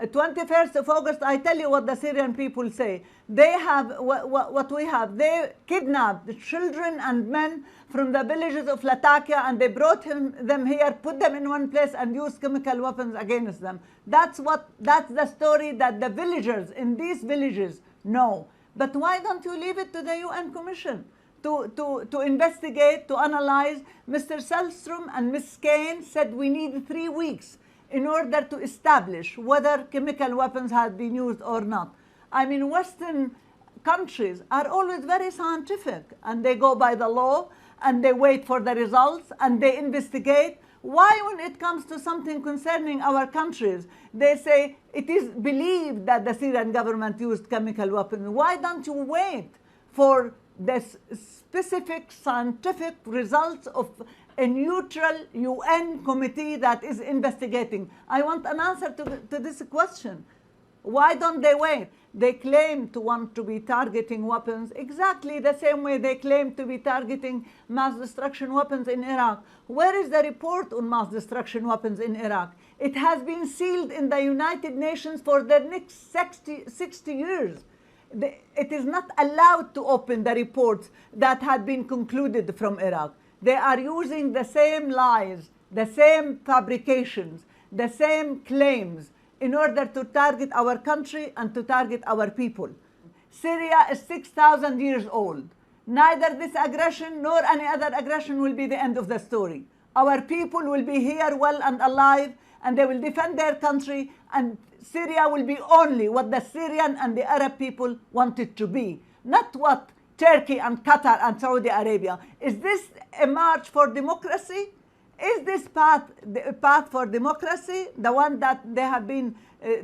21st of August, I tell you what the Syrian people say. They have what we have. They kidnapped children and men from the villages of Latakia, and they brought them here, put them in one place, and used chemical weapons against them. That's the story that the villagers in these villages know. But why don't you leave it to the UN Commission to investigate, to analyze? Mr. Selstrom and Ms. Kane said we need 3 weeks in order to establish whether chemical weapons had been used or not. I mean, Western countries are always very scientific, and they go by the law, and they wait for the results, and they investigate. Why, when it comes to something concerning our countries, they say it is believed that the Syrian government used chemical weapons? Why don't you wait for the specific scientific results of a neutral UN committee that is investigating? I want an answer to this question. Why don't they wait? They claim to want to be targeting weapons exactly the same way they claim to be targeting mass destruction weapons in Iraq. Where is the report on mass destruction weapons in Iraq? It has been sealed in the United Nations for the next 60 years. It is not allowed to open the reports that had been concluded from Iraq. They are using the same lies, the same fabrications, the same claims in order to target our country and to target our people. Syria is 6,000 years old. Neither this aggression nor any other aggression will be the end of the story. Our people will be here well and alive, and they will defend their country, and Syria will be only what the Syrian and the Arab people want it to be, not what Turkey and Qatar and Saudi Arabia. Is this a march for democracy? Is this path for democracy, the one that they have been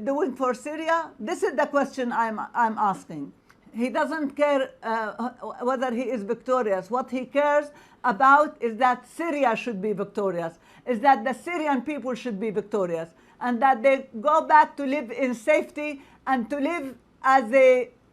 doing for Syria? This is the question I'm asking. He doesn't care whether he is victorious. What he cares about is that Syria should be victorious, is that the Syrian people should be victorious, and that they go back to live in safety and to live as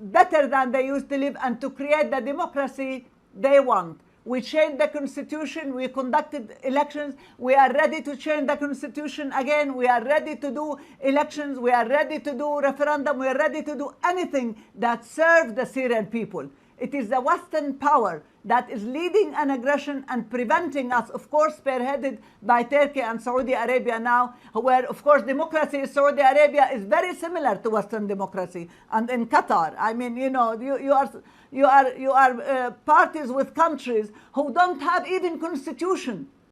better than they used to live, and to create the democracy they want. We changed the constitution, we conducted elections, we are ready to change the constitution again, we are ready to do elections, we are ready to do referendum, we are ready to do anything that serves the Syrian people. It is the Western power that is leading an aggression and preventing us, of course, spearheaded by Turkey and Saudi Arabia now, where, of course, democracy in Saudi Arabia is very similar to Western democracy, and in Qatar. I mean, you know, you are parties with countries who don't have even constitution.